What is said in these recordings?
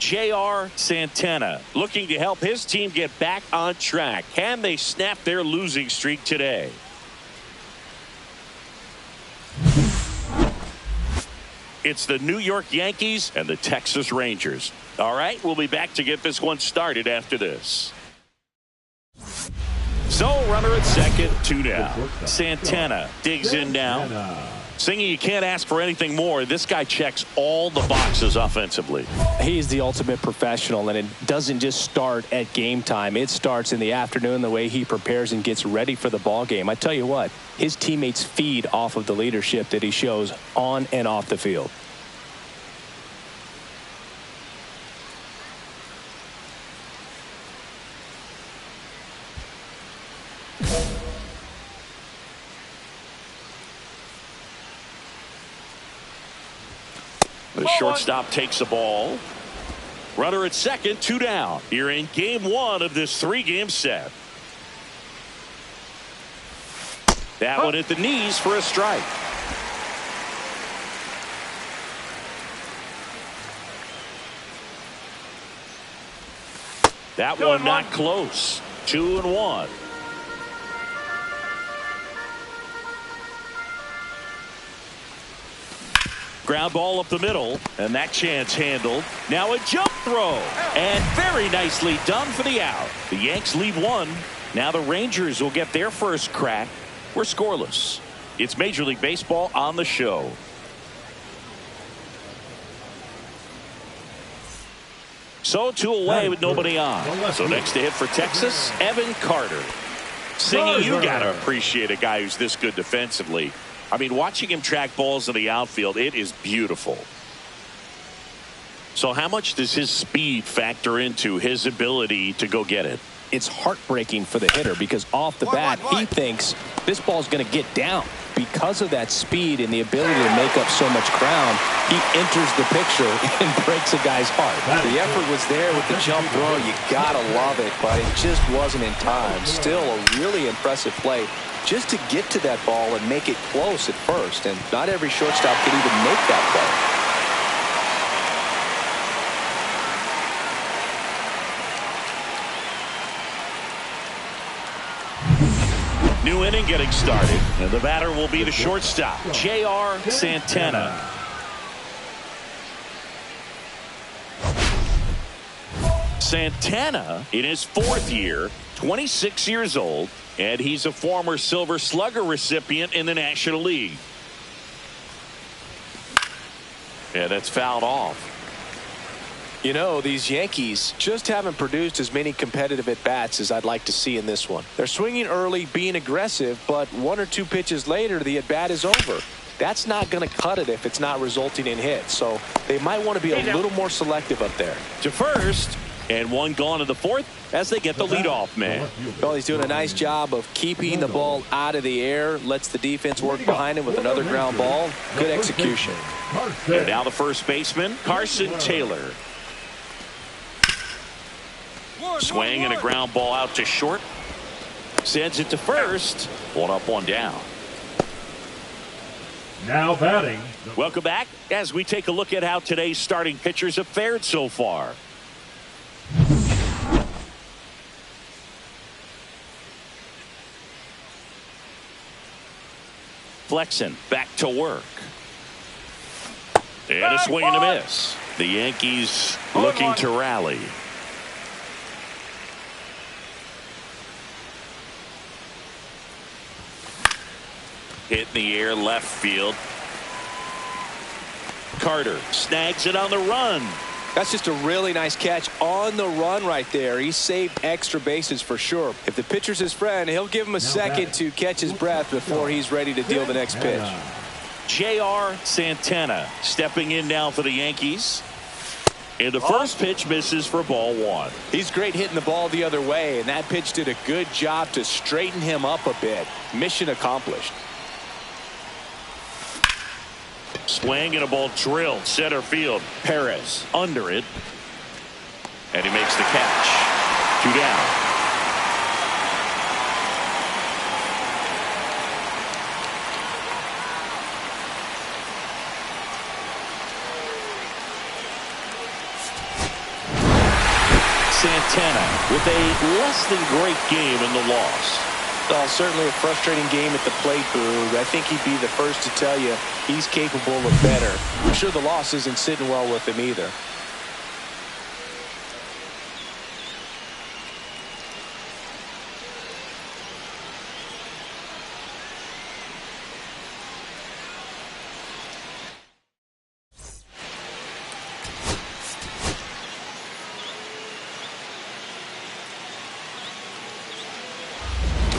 J.R. Santana looking to help his team get back on track. Can they snap their losing streak today? It's the New York Yankees and the Texas Rangers. All right, we'll be back to get this one started after this. So, runner at second, 2 down. Santana digs in now. Singing, you can't ask for anything more. This guy checks all the boxes offensively. He's the ultimate professional, and it doesn't just start at game time. It starts in the afternoon, the way he prepares and gets ready for the ball game. I tell you what, his teammates feed off of the leadership that he shows on and off the field. The shortstop takes the ball. Runner at second, 2 down. You're in game 1 of this 3-game set. That one at the knees for a strike. That one not close. 2-1. Ground ball up the middle, and that chance handled. Now a jump throw, and very nicely done for the out. The Yanks lead 1. Now the Rangers will get their first crack. We're scoreless. It's Major League Baseball on the show. So 2 away with nobody on. So next to hit for Texas, Evan Carter. Singing, you got to appreciate a guy who's this good defensively. I mean, watching him track balls in the outfield, it is beautiful. So how much does his speed factor into his ability to go get it? It's heartbreaking for the hitter because off the bat, he thinks this ball's going to get down. Because of that speed and the ability to make up so much ground, he enters the picture and breaks a guy's heart. The effort was there with the jump throw. You got to love it, but it just wasn't in time. Still a really impressive play just to get to that ball and make it close at first. And not every shortstop could even make that play. New inning getting started, and the batter will be the shortstop, J.R. Santana. Santana in his 4th year, 26 years old, and he's a former Silver Slugger recipient in the National League. Yeah, that's fouled off. You know, these Yankees just haven't produced as many competitive at-bats as I'd like to see in this one. They're swinging early, being aggressive, but 1 or 2 pitches later, the at-bat is over. That's not going to cut it if it's not resulting in hits. So they might want to be a little more selective up there. To first, and 1 gone in the 4th as they get the leadoff man. Well, he's doing a nice job of keeping the ball out of the air, lets the defense work behind him with another ground ball. Good execution. And now the first baseman, Carson Taylor. Swing and a ground ball out to short. Sends it to first. 1 up, 1 down. Now batting. Welcome back as we take a look at how today's starting pitchers have fared so far. Flexen back to work. And a swing and a miss. The Yankees looking to rally. Hit in the air, left field. Carter snags it on the run. That's just a really nice catch on the run right there. He saved extra bases for sure. If the pitcher's his friend, he'll give him a second to catch his breath before he's ready to deal the next pitch. J.R. Santana stepping in now for the Yankees. And the first pitch misses for ball 1. He's great hitting the ball the other way, and that pitch did a good job to straighten him up a bit. Mission accomplished. Swing and a ball drilled center field. Perez under it, and he makes the catch. 2 down. Santana with a less than great game in the loss. Well, certainly a frustrating game at the plate, Boog. I think he'd be the first to tell you he's capable of better. I'm sure the loss isn't sitting well with him either.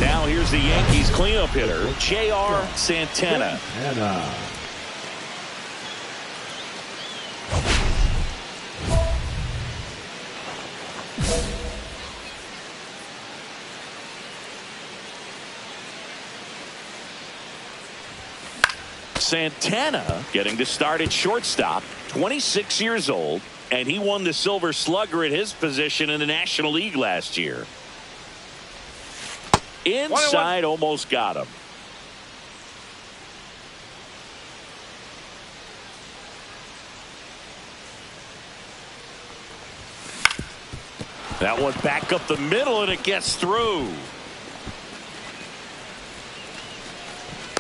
Now here's the Yankees cleanup hitter, J.R. Santana. Santana getting to start at shortstop, 26 years old, and he won the Silver Slugger at his position in the National League last year. Inside, almost got him. That one back up the middle, and it gets through.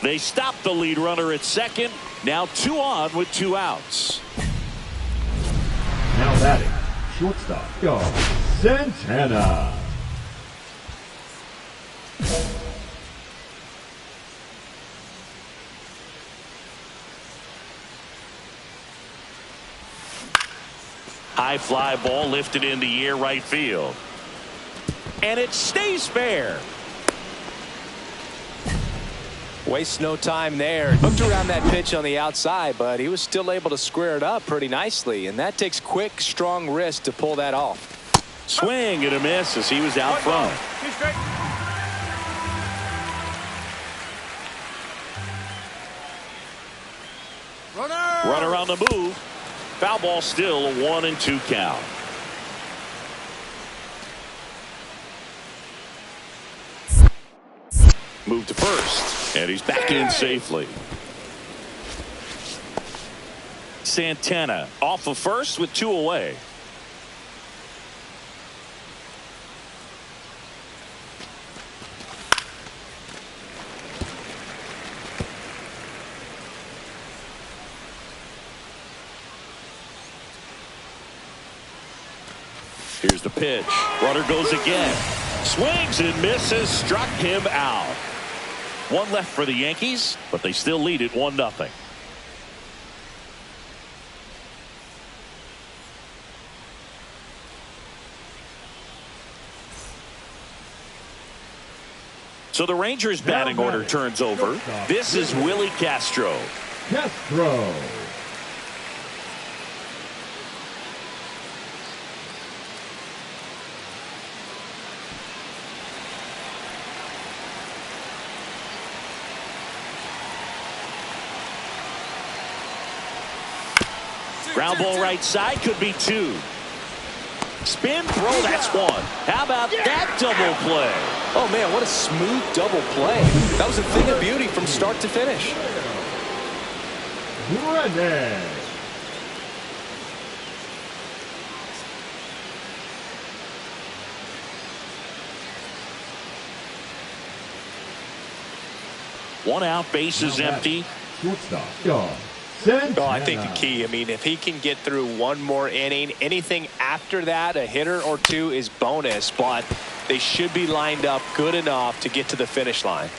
They stop the lead runner at second. Now 2 on with 2 outs. Now batting, shortstop, Santana. High fly ball lifted in the air right field. And it stays fair. Wastes no time there. Hooked around that pitch on the outside, but he was still able to square it up pretty nicely. And that takes quick, strong wrist to pull that off. Swing and a miss as he was out front. Runner on the move. Foul ball, still a 1-2 count. Move to first, and he's back in safely. Santana off of first with 2 away. Here's the pitch. Runner goes again. Swings and misses. Struck him out. 1 left for the Yankees, but they still lead it 1-0. So the Rangers batting order turns over. This is Willie Castro. Ground ball right side, could be 2. Spin throw, that's 1. How about that double play? Oh man, what a smooth double play. That was a thing of beauty from start to finish. One out, bases empty. Oh, I think the key, I mean, if he can get through 1 more inning, anything after that, a hitter or 2 is bonus, but they should be lined up good enough to get to the finish line.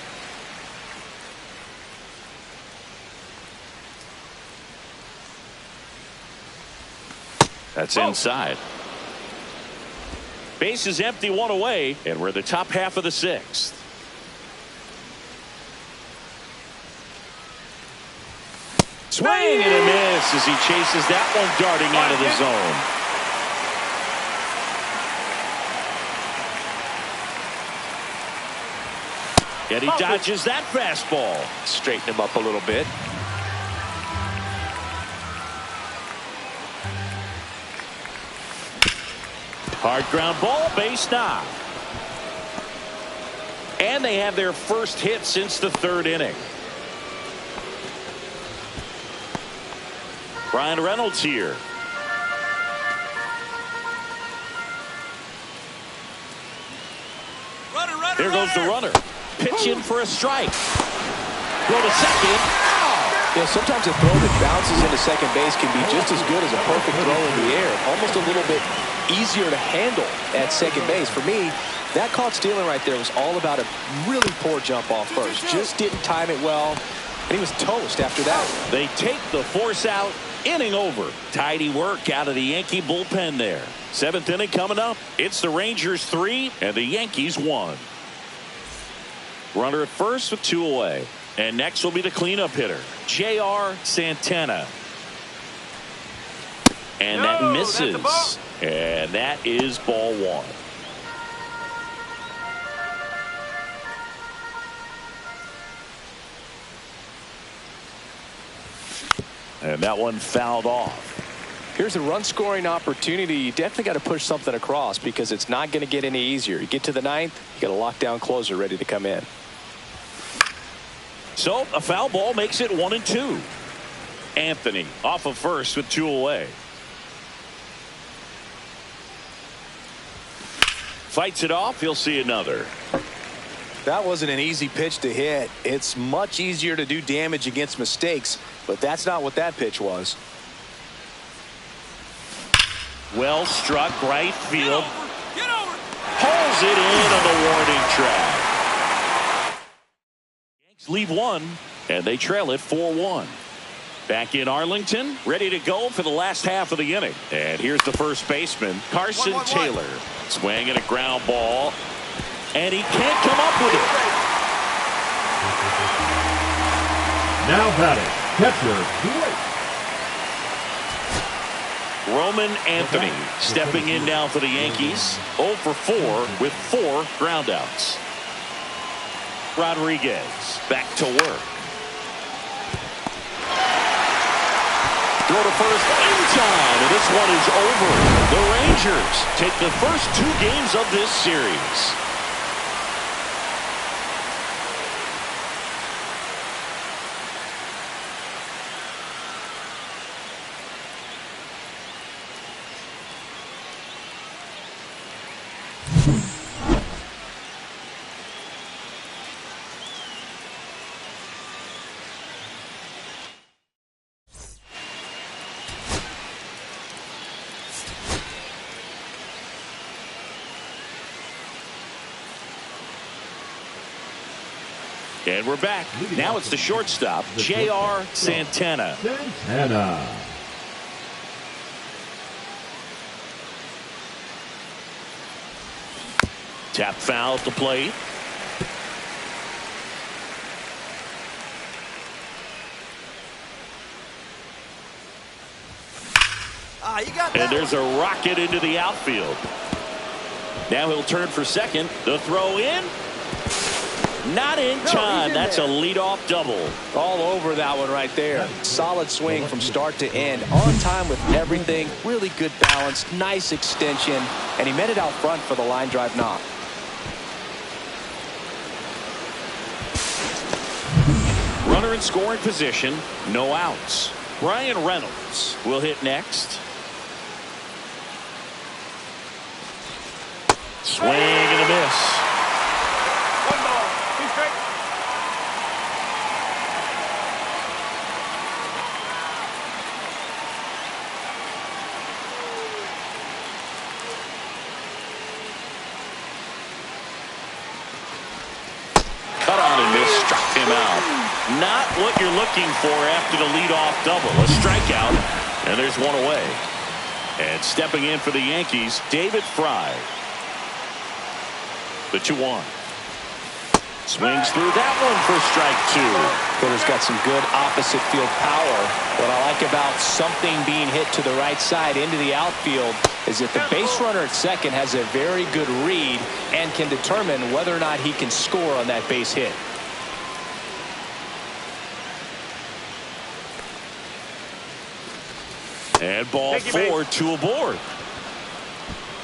That's inside. Base is empty, 1 away, and we're the top half of the 6th. Swing and a miss as he chases that one darting out of the zone. And he dodges that fastball. Straighten him up a little bit. Hard ground ball, base knock. And they have their first hit since the 3rd inning. Brian Reynolds here. Here goes the runner. Pitch in for a strike. Throw to second. Yeah, sometimes a throw that bounces into second base can be just as good as a perfect throw in the air. Almost a little bit easier to handle at second base. For me, that caught stealing right there was all about a really poor jump off first. Just didn't time it well, and he was toast after that. They take the force out. Inning over. Tidy work out of the Yankee bullpen there. 7th inning coming up. It's the Rangers 3 and the Yankees 1. Runner at first with 2 away. And next will be the cleanup hitter, J.R. Santana. And that misses. And that is ball 1. And that one fouled off. Here's a run-scoring opportunity. You definitely got to push something across because it's not going to get any easier. You get to the 9th, you got a lockdown closer ready to come in. So a foul ball makes it 1-2. Anthony off of first with 2 away. Fights it off. He'll see another. That wasn't an easy pitch to hit. It's much easier to do damage against mistakes, but that's not what that pitch was. Well struck right field. Get over. Pulls it in on the warning track. Yanks lead 1 and they trail it 4-1. Back in Arlington, ready to go for the last half of the inning. And here's the first baseman, Carson Taylor. Swinging a ground ball. And he can't come up with it. Now batting, catcher, Blake. Roman Anthony stepping in now for the Yankees. 0 for 4 with 4 groundouts. Rodriguez back to work. Throw to first in time, and this one is over. The Rangers take the first 2 games of this series. And we're back. Now it's the shortstop, J.R. Santana. Santana. Tap foul at the plate. And there's a rocket into the outfield. Now he'll turn for second. The throw in. Not in time. That's a leadoff double. All over that one right there. Solid swing from start to end. On time with everything. Really good balance. Nice extension. And he met it out front for the line drive knock. Runner in scoring position. No outs. Brian Reynolds will hit next. Swing and a miss. Not what you're looking for after the leadoff double. A strikeout, and there's one away. And stepping in for the Yankees, David Fry. The 2-1. Swings through that one for strike 2. Hitter's got some good opposite field power. What I like about something being hit to the right side into the outfield is that the base runner at second has a very good read and can determine whether or not he can score on that base hit. And ball 4, 2 aboard.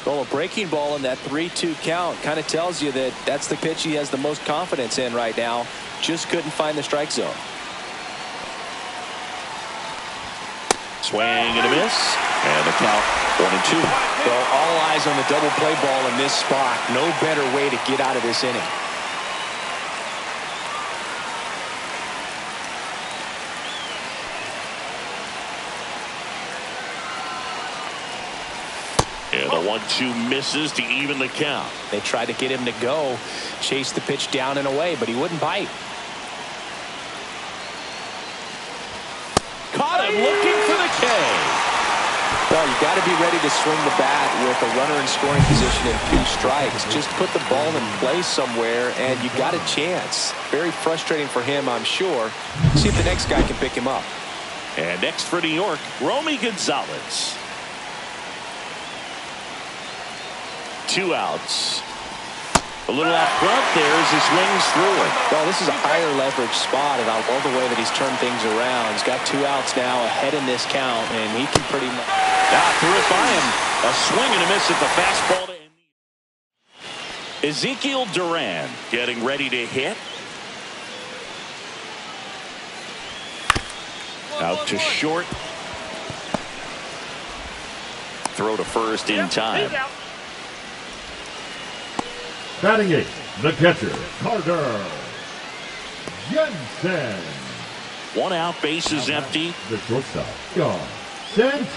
Well, a breaking ball in that 3-2 count kind of tells you that that's the pitch he has the most confidence in right now. Just couldn't find the strike zone. Swing and a miss. And the count 1-2. Well, all eyes on the double play ball in this spot. No better way to get out of this inning. And the 1-2 misses to even the count. They tried to get him to go, chase the pitch down and away, but he wouldn't bite. Caught him looking for the K. Well, you got to be ready to swing the bat with a runner in scoring position and 2 strikes. Just put the ball in place somewhere, and you got a chance. Very frustrating for him, I'm sure. See if the next guy can pick him up. And next for New York, Romy Gonzalez. 2 outs. A little out front there as he swings through it. Well, this is a higher leverage spot, and I love the way that he's turned things around. He's got 2 outs now ahead in this count, and he can pretty much... Threw it by him. A swing and a miss at the fastball to end. Ezekiel Duran getting ready to hit. Out to short. Throw to first in time. Batting 8, the catcher, Carter Jensen. 1 out, bases empty. The shortstop, gone.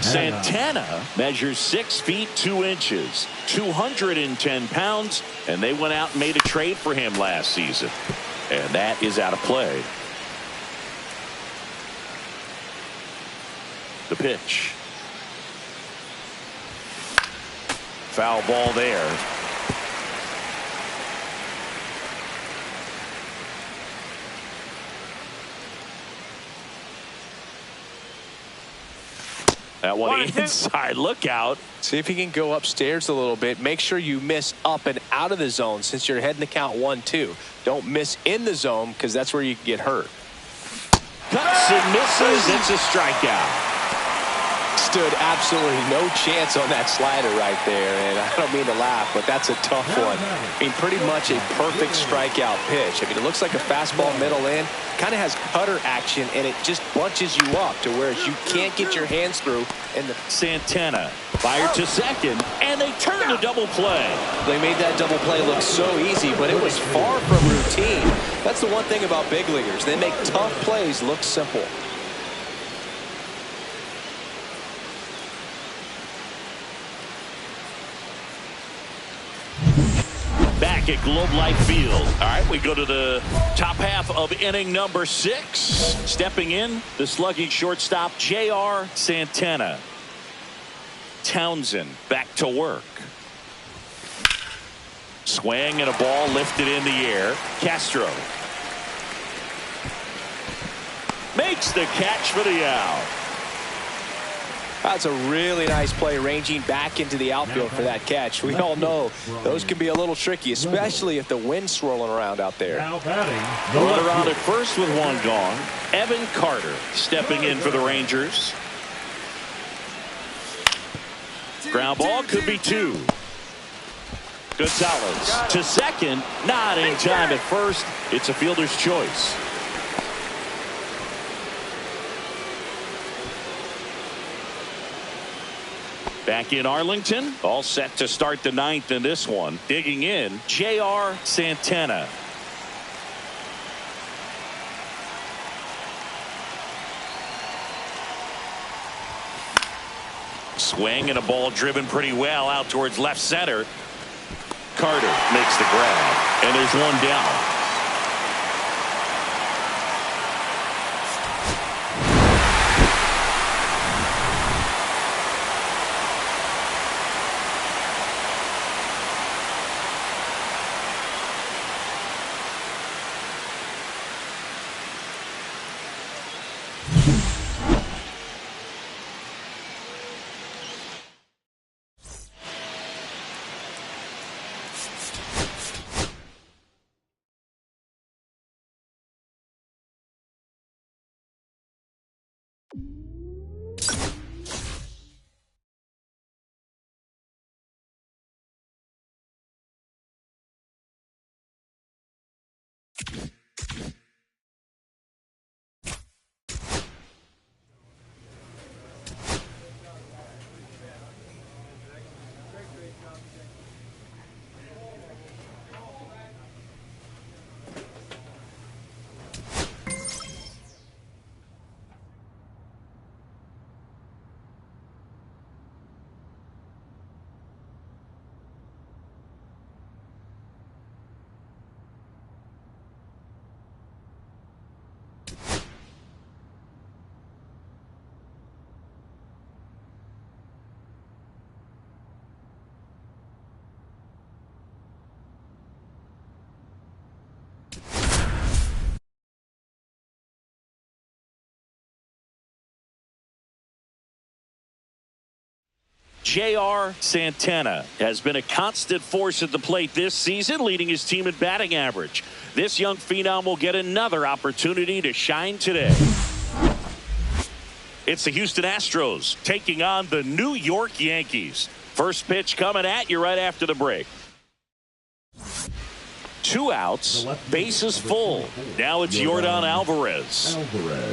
Santana measures 6 feet 2 inches, 210 pounds, and they went out and made a trade for him last season. And that is out of play. The pitch. Foul ball there. That one inside. Look out. See if he can go upstairs a little bit. Make sure you miss up and out of the zone since you're heading to count 1-2. Don't miss in the zone because that's where you can get hurt. Cuts and misses. It's a strikeout. Stood absolutely no chance on that slider right there, and I don't mean to laugh, but that's a tough one. I mean, pretty much a perfect strikeout pitch. I mean, it looks like a fastball middle in, kind of has cutter action, and it just bunches you up to where you can't get your hands through. And Santana fired to second, and they turn the double play. They made that double play look so easy, but it was far from routine. That's the one thing about big leaguers. They make tough plays look simple. Back at Globe Life Field. All right, we go to the top half of inning number 6. Stepping in, the slugging shortstop, J.R. Santana. Townsend back to work. Swing and a ball lifted in the air. Castro makes the catch for the out. That's a really nice play, ranging back into the outfield for that catch. We all know those can be a little tricky, especially if the wind's swirling around out there. Now batting, the Runner on at first with 1 gone. Evan Carter stepping in for the Rangers. Ground ball, could be 2. Gonzalez to second, not in time at first. It's a fielder's choice. Back in Arlington, all set to start the 9th in this one. Digging in, J.R. Santana. Swing and a ball driven pretty well out towards left center. Carter makes the grab, and there's 1 down. J.R. Santana has been a constant force at the plate this season, leading his team in batting average. This young phenom will get another opportunity to shine today. It's the Houston Astros taking on the New York Yankees. First pitch coming at you right after the break. 2 outs, bases full. Now it's Yordan Alvarez.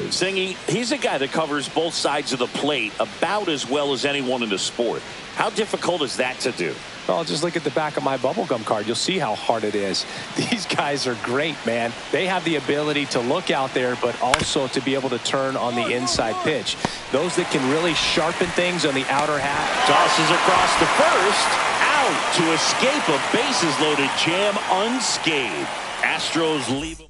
Singy, he's a guy that covers both sides of the plate about as well as anyone in the sport. How difficult is that to do? Well, just look at the back of my bubblegum card. You'll see how hard it is. These guys are great, man. They have the ability to look out there, but also to be able to turn on the inside pitch. Those that can really sharpen things on the outer half. Tosses across the first. Out to escape a bases-loaded jam unscathed. Astros leave him.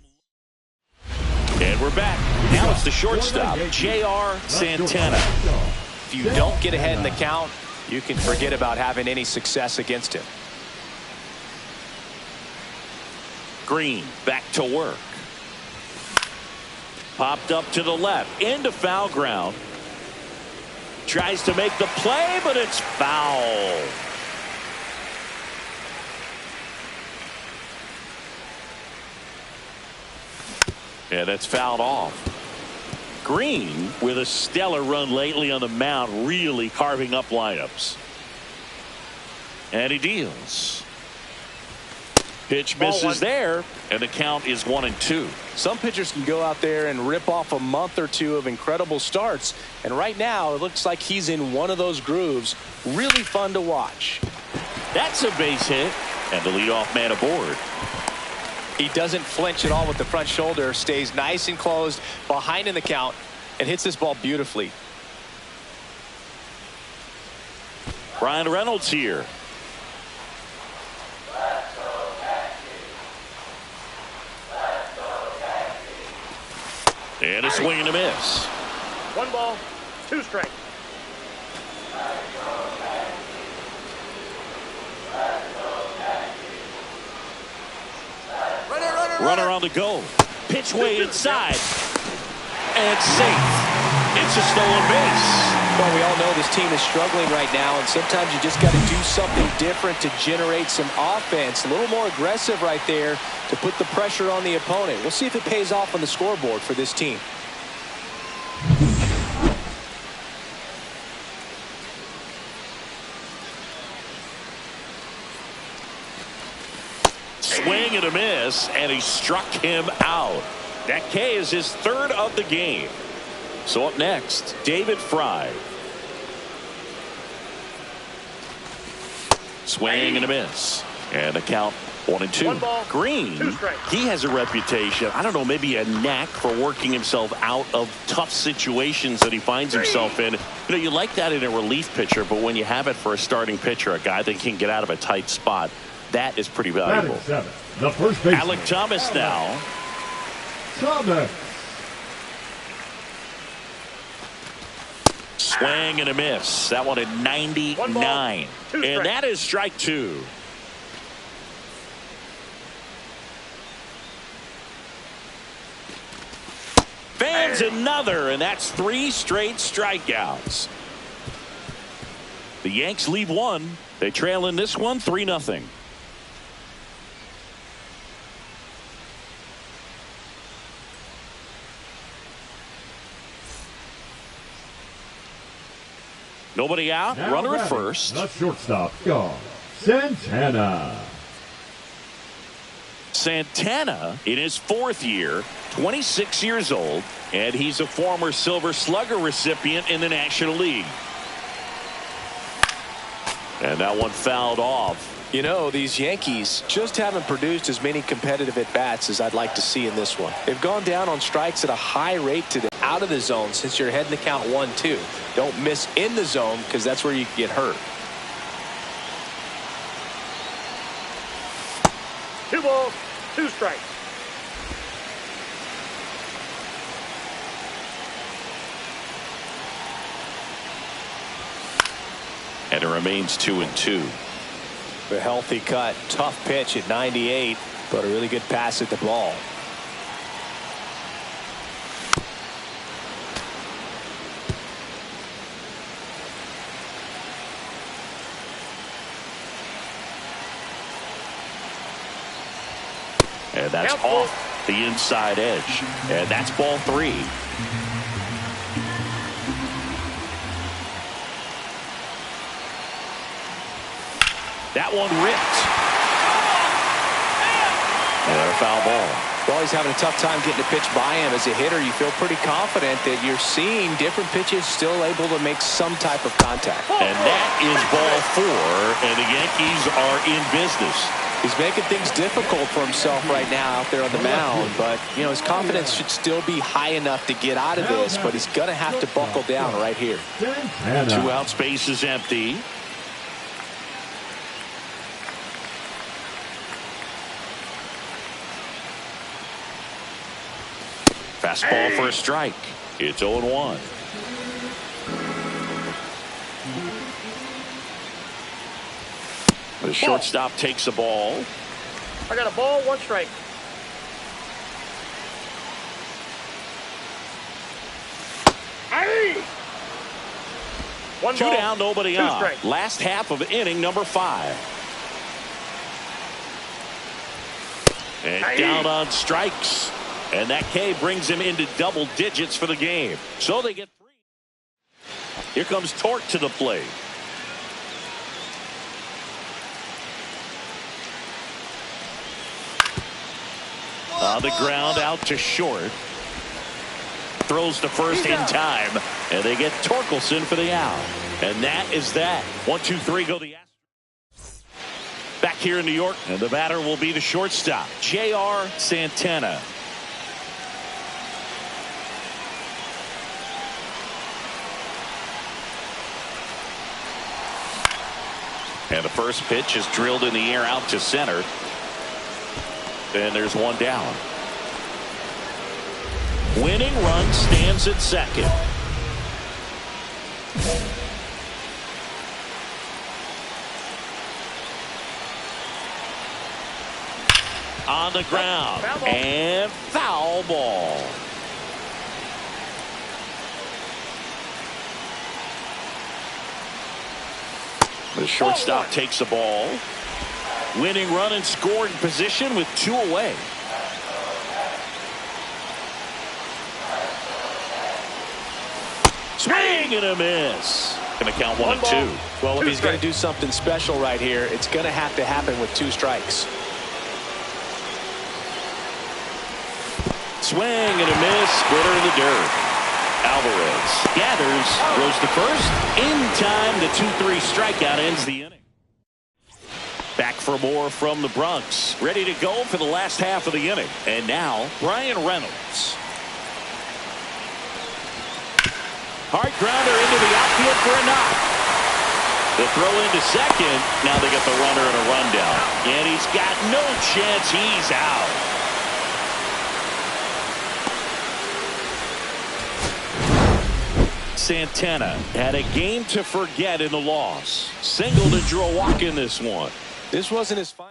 And we're back. Now it's the shortstop, J.R. Santana. If you don't get ahead in the count, you can forget about having any success against him. Green back to work. Popped up to the left into foul ground. Tries to make the play, but it's foul. Yeah, that's fouled off. Green, with a stellar run lately on the mound, really carving up lineups. And he deals. Pitch misses there, and the count is 1-2. Some pitchers can go out there and rip off a month or two of incredible starts, and right now it looks like he's in one of those grooves. Really fun to watch. That's a base hit, and the leadoff man aboard. He doesn't flinch at all with the front shoulder, stays nice and closed behind in the count, and hits this ball beautifully. Brian Reynolds here. And a swing and a miss. 1 ball, 2 strikes. Runner on the go. Pitch way inside. And safe. It's a stolen base. Well, we all know this team is struggling right now, and sometimes you just got to do something different to generate some offense. A little more aggressive right there to put the pressure on the opponent. We'll see if it pays off on the scoreboard for this team. Swing and a miss, and he struck him out. That K is his 3rd of the game. So up next, David Fry. Swing and a miss. And the count 1-2. 1 ball, Green, 2 strikes. he has a reputation, I don't know, maybe a knack for working himself out of tough situations that he finds himself in. You know, you like that in a relief pitcher, but when you have it for a starting pitcher, a guy that can get out of a tight spot, that is pretty valuable. The first baseman. Alec Thomas now. Thomas. Swing and a miss. That one at 99. And that is strike 2. Fans another, and that's 3 straight strikeouts. The Yanks leave 1. They trail in this one 3-0. Nobody out. Now Runner at batting, first. The shortstop, Santana. Santana in his 4th year, 26 years old, and he's a former Silver Slugger recipient in the National League. And that one fouled off. You know, these Yankees just haven't produced as many competitive at-bats as I'd like to see in this one. They've gone down on strikes at a high rate today, out of the zone since you're heading the count 1-2. Don't miss in the zone, because that's where you can get hurt. 2 balls, 2 strikes. And it remains 2-2. A healthy cut, tough pitch at 98, but a really good pass at the ball. And that's off the inside edge. And that's ball 3. That one ripped. And a foul ball. Well, he's having a tough time getting a pitch by him. As a hitter, you feel pretty confident that you're seeing different pitches still able to make some type of contact. And that is ball 4, and the Yankees are in business. He's making things difficult for himself right now out there on the mound, but, you know, his confidence should still be high enough to get out of this, but he's going to have to buckle down right here. 2 out, space is empty. Fastball for a strike. It's 0-1. The shortstop takes a ball. I got a ball, 1 strike. Hey! 1 2 ball, down, nobody 2 on. strikes. Last half of inning number 5. And down on strikes. And that K brings him into double digits for the game. So they get 3. Here comes Torque to the plate. On the ground, out to short. Throws to first in time. And they get Torkelson for the out. And that is that. 1, 2, 3 go the Astros. Back here in New York. And the batter will be the shortstop, J.R. Santana. And the first pitch is drilled in the air out to center. And there's 1 down. Winning run stands at second. On the ground. And foul ball. The shortstop takes the ball. Winning run in scoring position with 2 away. Swing and a miss. Going to count 1 and 2. Well, if he's going to do something special right here, it's going to have to happen with 2 strikes. Swing and a miss. Splitter in the dirt. Alvarez gathers, throws to first. In time, the 2-3 strikeout ends the inning. Back for more from the Bronx. Ready to go for the last half of the inning. And now, Brian Reynolds. Hard grounder into the outfield for a knock. The throw into second. Now they get the runner and a rundown. And he's got no chance. He's out. Santana had a game to forget in the loss. Single to draw a walk in this one. This wasn't his final.